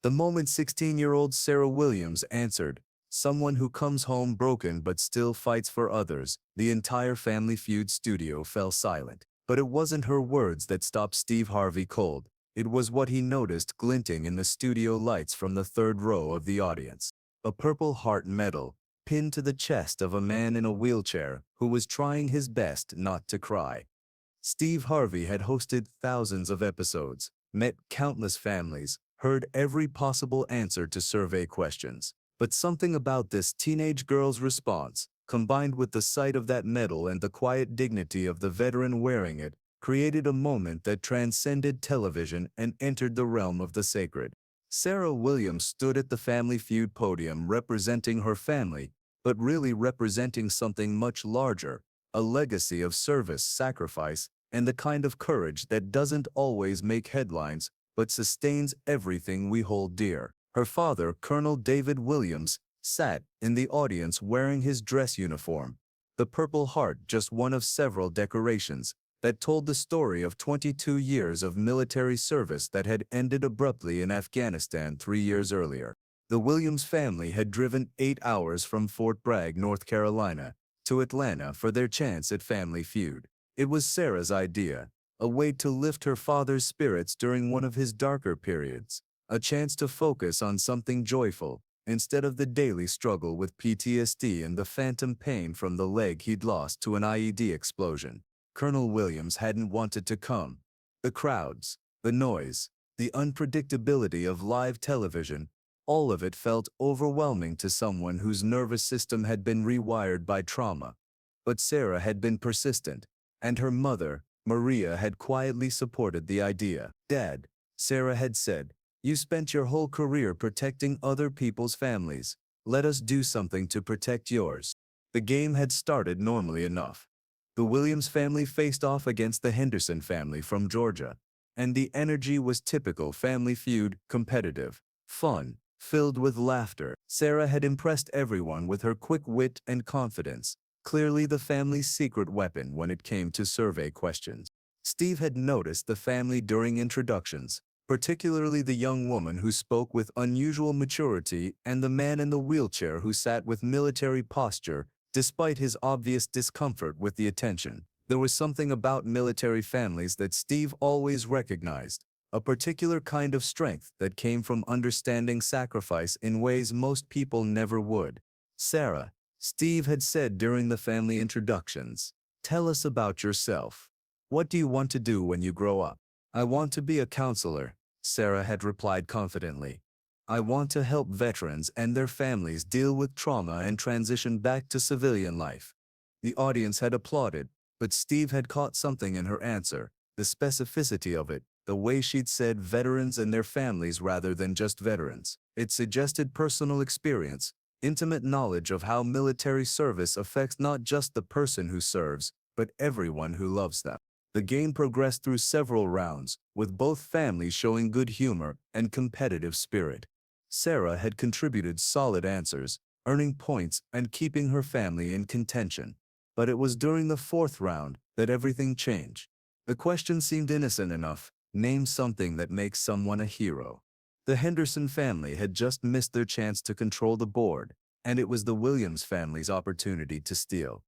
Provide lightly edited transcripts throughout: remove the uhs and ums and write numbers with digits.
The moment 16-year-old Sarah Williams answered, "Someone who comes home broken but still fights for others," the entire Family Feud studio fell silent. But it wasn't her words that stopped Steve Harvey cold. It was what he noticed glinting in the studio lights from the third row of the audience. A Purple Heart medal, pinned to the chest of a man in a wheelchair who was trying his best not to cry. Steve Harvey had hosted thousands of episodes, met countless families, heard every possible answer to survey questions. But something about this teenage girl's response, combined with the sight of that medal and the quiet dignity of the veteran wearing it, created a moment that transcended television and entered the realm of the sacred. Sarah Williams stood at the Family Feud podium representing her family, but really representing something much larger, a legacy of service, sacrifice, and the kind of courage that doesn't always make headlines, but sustains everything we hold dear. Her father, Colonel David Williams, sat in the audience wearing his dress uniform, the Purple Heart, just one of several decorations that told the story of 22 years of military service that had ended abruptly in Afghanistan 3 years earlier. The Williams family had driven 8 hours from Fort Bragg, North Carolina, to Atlanta for their chance at Family Feud. It was Sarah's idea, a way to lift her father's spirits during one of his darker periods, a chance to focus on something joyful, instead of the daily struggle with PTSD and the phantom pain from the leg he'd lost to an IED explosion. Colonel Williams hadn't wanted to come. The crowds, the noise, the unpredictability of live television, all of it felt overwhelming to someone whose nervous system had been rewired by trauma. But Sarah had been persistent, and her mother, Maria, had quietly supported the idea. "Dad," Sarah had said, "you spent your whole career protecting other people's families. Let us do something to protect yours." The game had started normally enough. The Williams family faced off against the Henderson family from Georgia, and the energy was typical Family Feud, competitive, fun, filled with laughter. Sarah had impressed everyone with her quick wit and confidence, clearly the family's secret weapon when it came to survey questions. Steve had noticed the family during introductions, particularly the young woman who spoke with unusual maturity and the man in the wheelchair who sat with military posture, despite his obvious discomfort with the attention. There was something about military families that Steve always recognized, a particular kind of strength that came from understanding sacrifice in ways most people never would. "Sarah," Steve had said during the family introductions, "tell us about yourself. What do you want to do when you grow up?" "I want to be a counselor," Sarah had replied confidently. "I want to help veterans and their families deal with trauma and transition back to civilian life." The audience had applauded, but Steve had caught something in her answer, the specificity of it, the way she'd said veterans and their families rather than just veterans. It suggested personal experience, intimate knowledge of how military service affects not just the person who serves, but everyone who loves them. The game progressed through several rounds, with both families showing good humor and competitive spirit. Sarah had contributed solid answers, earning points and keeping her family in contention. But it was during the fourth round that everything changed. The question seemed innocent enough: name something that makes someone a hero. The Henderson family had just missed their chance to control the board, and it was the Williams family's opportunity to steal.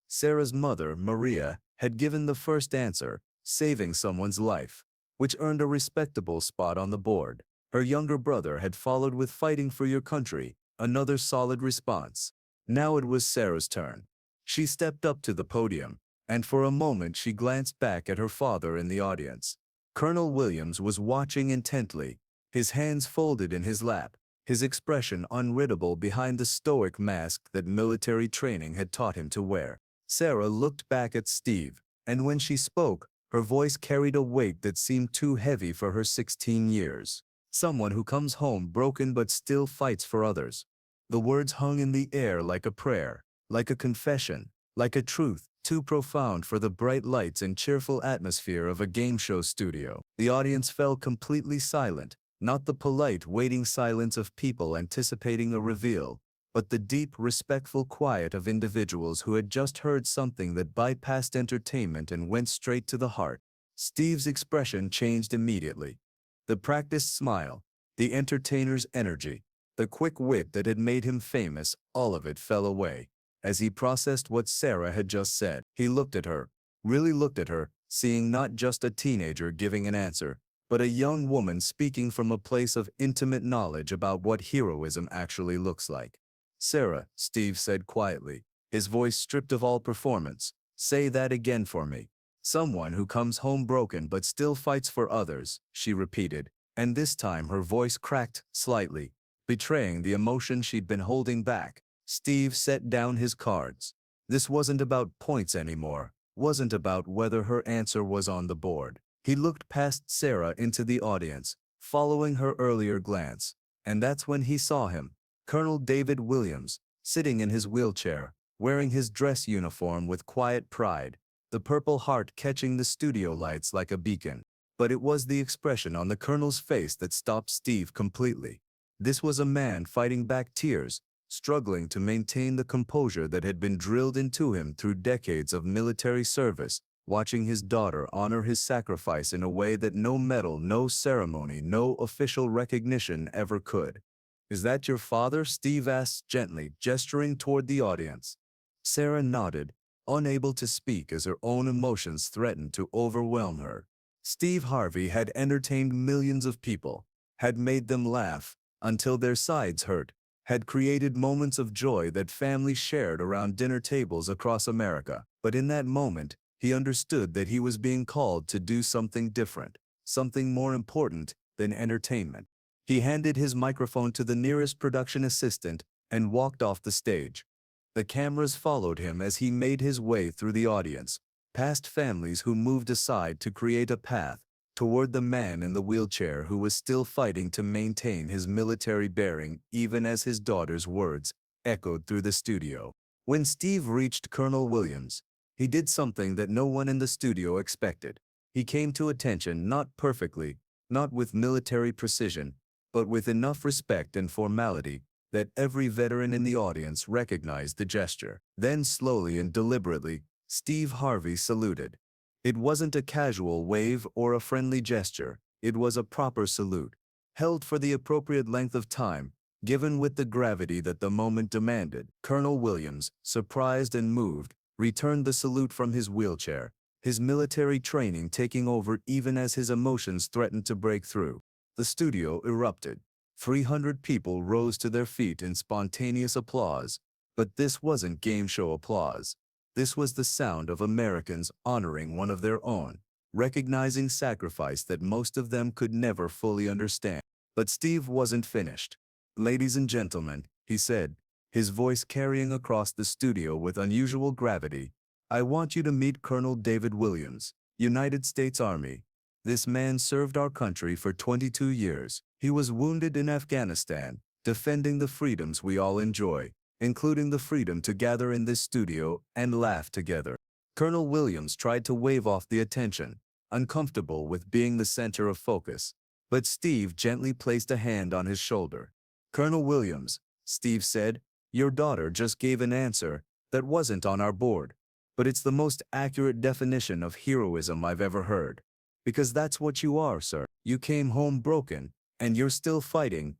Sarah's mother, Maria, had given the first answer, saving someone's life, which earned a respectable spot on the board. Her younger brother had followed with fighting for your country, another solid response. Now it was Sarah's turn. She stepped up to the podium, and for a moment she glanced back at her father in the audience. Colonel Williams was watching intently, his hands folded in his lap, his expression unreadable behind the stoic mask that military training had taught him to wear. Sarah looked back at Steve, and when she spoke, her voice carried a weight that seemed too heavy for her 16 years. "Someone who comes home broken but still fights for others." The words hung in the air like a prayer, like a confession, like a truth too profound for the bright lights and cheerful atmosphere of a game show studio. The audience fell completely silent, not the polite, waiting silence of people anticipating a reveal, but the deep, respectful quiet of individuals who had just heard something that bypassed entertainment and went straight to the heart. Steve's expression changed immediately. The practiced smile, the entertainer's energy, the quick wit that had made him famous, all of it fell away. As he processed what Sarah had just said, he looked at her, really looked at her, seeing not just a teenager giving an answer, but a young woman speaking from a place of intimate knowledge about what heroism actually looks like. Sarah, Steve said quietly, his voice stripped of all performance, say that again for me. Someone who comes home broken but still fights for others, she repeated, and this time her voice cracked slightly, betraying the emotion she'd been holding back. Steve set down his cards. This wasn't about points anymore, wasn't about whether her answer was on the board. He looked past Sarah into the audience, following her earlier glance, and that's when he saw him, Colonel David Williams, sitting in his wheelchair, wearing his dress uniform with quiet pride, the Purple Heart catching the studio lights like a beacon. But it was the expression on the colonel's face that stopped Steve completely. This was a man fighting back tears, struggling to maintain the composure that had been drilled into him through decades of military service, watching his daughter honor his sacrifice in a way that no medal, no ceremony, no official recognition ever could. "Is that your father?" Steve asked gently, gesturing toward the audience. Sarah nodded, unable to speak as her own emotions threatened to overwhelm her. Steve Harvey had entertained millions of people, had made them laugh until their sides hurt, had created moments of joy that families shared around dinner tables across America. But in that moment, he understood that he was being called to do something different, something more important than entertainment. He handed his microphone to the nearest production assistant and walked off the stage. The cameras followed him as he made his way through the audience, past families who moved aside to create a path, toward the man in the wheelchair who was still fighting to maintain his military bearing even as his daughter's words echoed through the studio. When Steve reached Colonel Williams, he did something that no one in the studio expected. He came to attention not perfectly, not with military precision, but with enough respect and formality that every veteran in the audience recognized the gesture. Then slowly and deliberately, Steve Harvey saluted. It wasn't a casual wave or a friendly gesture, it was a proper salute, held for the appropriate length of time, given with the gravity that the moment demanded. Colonel Williams, surprised and moved, returned the salute from his wheelchair, his military training taking over even as his emotions threatened to break through. The studio erupted. 300 people rose to their feet in spontaneous applause, but this wasn't game show applause. This was the sound of Americans honoring one of their own, recognizing sacrifice that most of them could never fully understand. But Steve wasn't finished. "Ladies and gentlemen," he said, his voice carrying across the studio with unusual gravity, "I want you to meet Colonel David Williams, United States Army. This man served our country for 22 years. He was wounded in Afghanistan, defending the freedoms we all enjoy, including the freedom to gather in this studio and laugh together." Colonel Williams tried to wave off the attention, uncomfortable with being the center of focus, but Steve gently placed a hand on his shoulder. "Colonel Williams," Steve said, "your daughter just gave an answer that wasn't on our board, but it's the most accurate definition of heroism I've ever heard. Because that's what you are, sir. You came home broken, and you're still fighting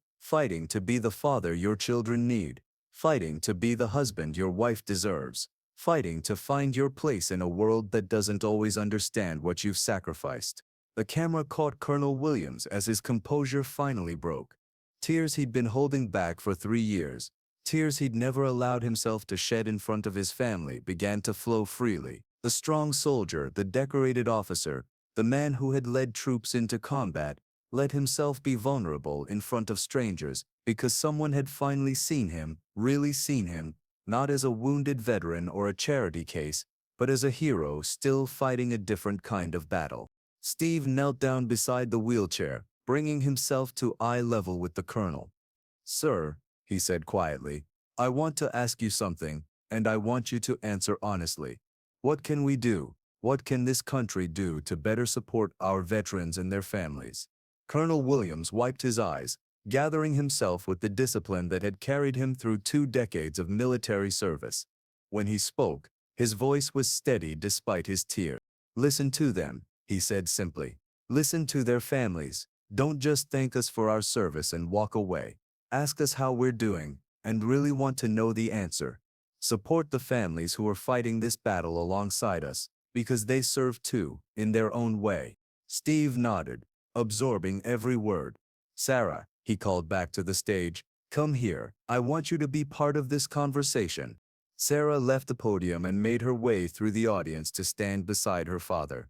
to be the father your children need, fighting to be the husband your wife deserves, fighting to find your place in a world that doesn't always understand what you've sacrificed." The camera caught Colonel Williams as his composure finally broke. Tears he'd been holding back for 3 years, tears he'd never allowed himself to shed in front of his family, began to flow freely. The strong soldier, the decorated officer, the man who had led troops into combat, let himself be vulnerable in front of strangers because someone had finally seen him, really seen him, not as a wounded veteran or a charity case, but as a hero still fighting a different kind of battle. Steve knelt down beside the wheelchair, bringing himself to eye level with the colonel. "Sir," he said quietly, "I want to ask you something, and I want you to answer honestly. What can we do? What can this country do to better support our veterans and their families?" Colonel Williams wiped his eyes, gathering himself with the discipline that had carried him through 2 decades of military service. When he spoke, his voice was steady despite his tears. "Listen to them," he said simply. "Listen to their families. Don't just thank us for our service and walk away. Ask us how we're doing, and really want to know the answer. Support the families who are fighting this battle alongside us, because they serve too, in their own way. Steve nodded, absorbing every word. Sarah, he called back to the stage, come here, I want you to be part of this conversation. Sarah left the podium and made her way through the audience to stand beside her father.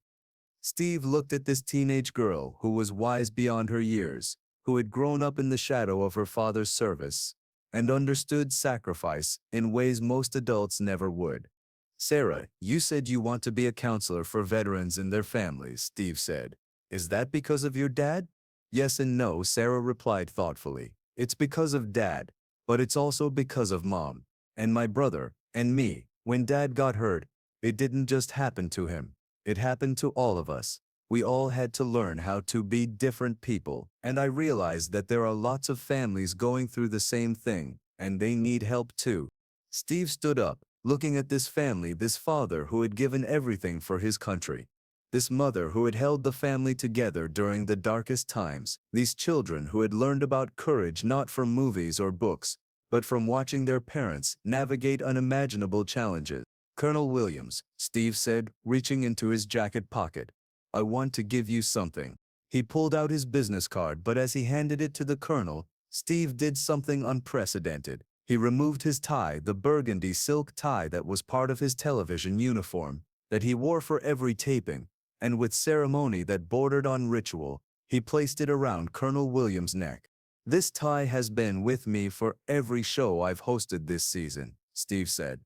Steve looked at this teenage girl who was wise beyond her years, who had grown up in the shadow of her father's service, and understood sacrifice in ways most adults never would. Sarah, you said you want to be a counselor for veterans and their families, Steve said. Is that because of your dad? Yes and no, Sarah replied thoughtfully. It's because of Dad, but it's also because of Mom, and my brother, and me. When Dad got hurt, it didn't just happen to him. It happened to all of us. We all had to learn how to be different people, and I realized that there are lots of families going through the same thing, and they need help too. Steve stood up, looking at this family, this father who had given everything for his country. This mother who had held the family together during the darkest times, these children who had learned about courage not from movies or books, but from watching their parents navigate unimaginable challenges. Colonel Williams, Steve said, reaching into his jacket pocket. I want to give you something. He pulled out his business card, but as he handed it to the colonel, Steve did something unprecedented. He removed his tie, the burgundy silk tie that was part of his television uniform, that he wore for every taping, and with ceremony that bordered on ritual, he placed it around Colonel Williams' neck. This tie has been with me for every show I've hosted this season, Steve said.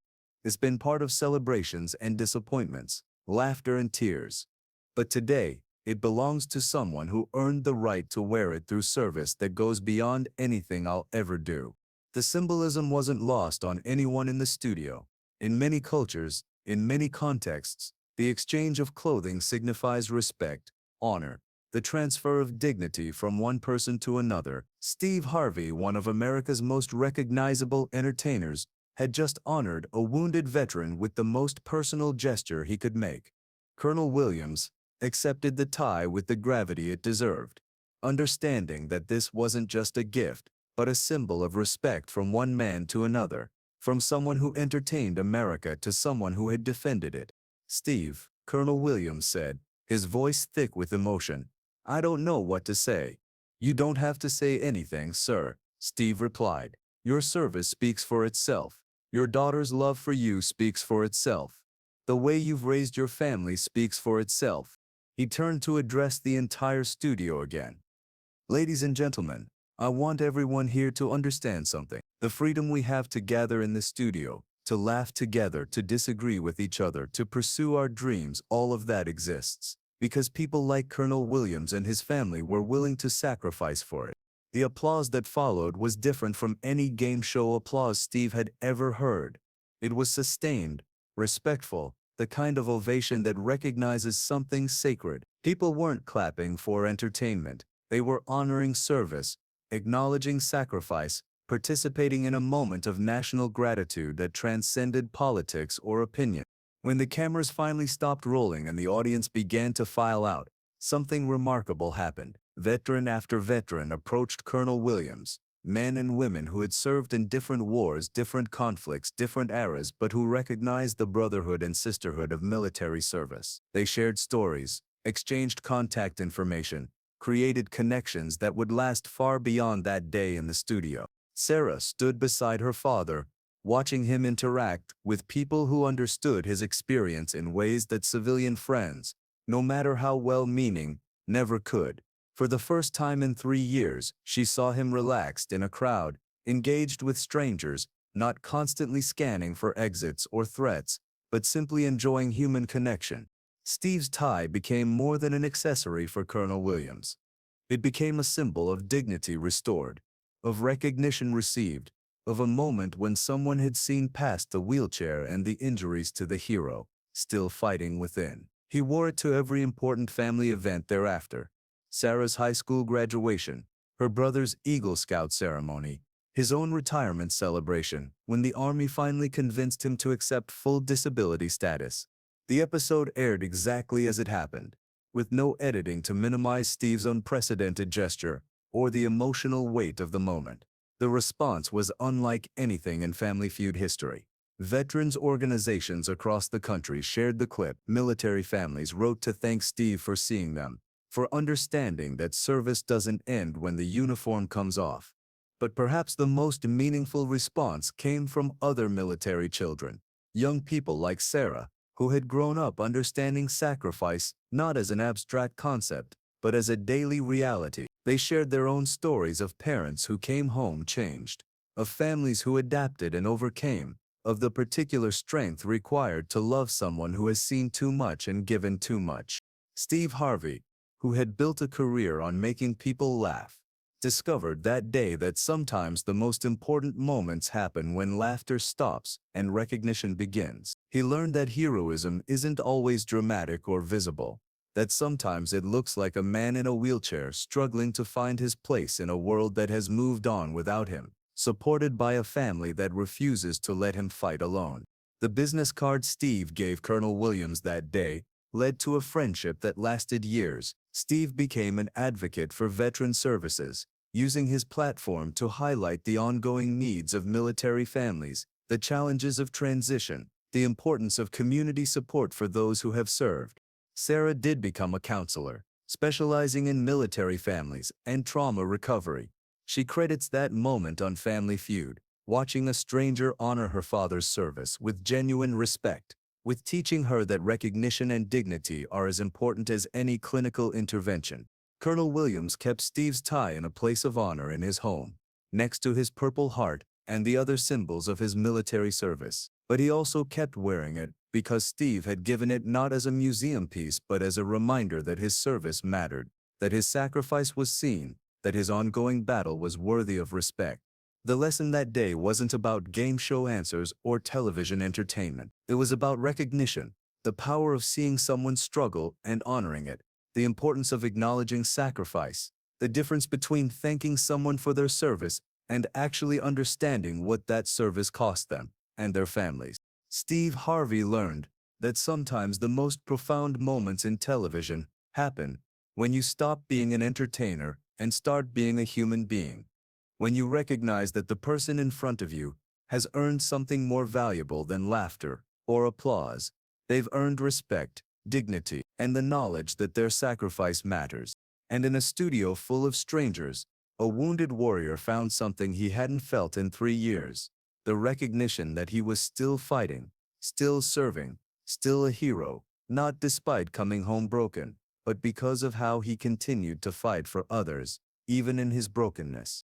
It's been part of celebrations and disappointments, laughter and tears. But today, it belongs to someone who earned the right to wear it through service that goes beyond anything I'll ever do. The symbolism wasn't lost on anyone in the studio. In many cultures, in many contexts, the exchange of clothing signifies respect, honor, the transfer of dignity from one person to another. Steve Harvey, one of America's most recognizable entertainers, had just honored a wounded veteran with the most personal gesture he could make. Colonel Williams accepted the tie with the gravity it deserved, understanding that this wasn't just a gift, but a symbol of respect from one man to another, from someone who entertained America to someone who had defended it. Steve, Colonel Williams said, his voice thick with emotion, I don't know what to say. You don't have to say anything, sir, Steve replied. Your service speaks for itself. Your daughter's love for you speaks for itself. The way you've raised your family speaks for itself. He turned to address the entire studio again. Ladies and gentlemen, I want everyone here to understand something. The freedom we have to gather in the studio, to laugh together, to disagree with each other, to pursue our dreams, all of that exists because people like Colonel Williams and his family were willing to sacrifice for it. The applause that followed was different from any game show applause Steve had ever heard. It was sustained, respectful, the kind of ovation that recognizes something sacred. People weren't clapping for entertainment. They were honoring service, acknowledging sacrifice, participating in a moment of national gratitude that transcended politics or opinion. When the cameras finally stopped rolling and the audience began to file out, something remarkable happened. Veteran after veteran approached Colonel Williams, men and women who had served in different wars, different conflicts, different eras, but who recognized the brotherhood and sisterhood of military service. They shared stories, exchanged contact information, created connections that would last far beyond that day in the studio. Sarah stood beside her father, watching him interact with people who understood his experience in ways that civilian friends, no matter how well-meaning, never could. For the first time in 3 years, she saw him relaxed in a crowd, engaged with strangers, not constantly scanning for exits or threats, but simply enjoying human connection. Steve's tie became more than an accessory for Colonel Williams. It became a symbol of dignity restored, of recognition received, of a moment when someone had seen past the wheelchair and the injuries to the hero, still fighting within. He wore it to every important family event thereafter. Sarah's high school graduation, her brother's Eagle Scout ceremony, his own retirement celebration, when the Army finally convinced him to accept full disability status. The episode aired exactly as it happened. with no editing to minimize Steve's unprecedented gesture or the emotional weight of the moment. The response was unlike anything in Family Feud history. Veterans organizations across the country shared the clip. Military families wrote to thank Steve for seeing them, for understanding that service doesn't end when the uniform comes off. But perhaps the most meaningful response came from other military children, young people like Sarah, who had grown up understanding sacrifice not as an abstract concept, but as a daily reality. They shared their own stories of parents who came home changed, of families who adapted and overcame, of the particular strength required to love someone who has seen too much and given too much. Steve Harvey, who had built a career on making people laugh, discovered that day that sometimes the most important moments happen when laughter stops and recognition begins. He learned that heroism isn't always dramatic or visible, that sometimes it looks like a man in a wheelchair struggling to find his place in a world that has moved on without him, supported by a family that refuses to let him fight alone. The business card Steve gave Colonel Williams that day led to a friendship that lasted years. Steve became an advocate for veteran services, using his platform to highlight the ongoing needs of military families, the challenges of transition, the importance of community support for those who have served. Sarah did become a counselor, specializing in military families and trauma recovery. She credits that moment on Family Feud, watching a stranger honor her father's service with genuine respect, with teaching her that recognition and dignity are as important as any clinical intervention. Colonel Williams kept Steve's tie in a place of honor in his home, next to his Purple Heart and the other symbols of his military service. But he also kept wearing it because Steve had given it not as a museum piece but as a reminder that his service mattered, that his sacrifice was seen, that his ongoing battle was worthy of respect. The lesson that day wasn't about game show answers or television entertainment. It was about recognition, the power of seeing someone struggle and honoring it, the importance of acknowledging sacrifice, the difference between thanking someone for their service and actually understanding what that service cost them and their families. Steve Harvey learned that sometimes the most profound moments in television happen when you stop being an entertainer and start being a human being. When you recognize that the person in front of you has earned something more valuable than laughter or applause. They've earned respect, dignity, and the knowledge that their sacrifice matters. And in a studio full of strangers, a wounded warrior found something he hadn't felt in 3 years: the recognition that he was still fighting, still serving, still a hero, not despite coming home broken, but because of how he continued to fight for others, even in his brokenness.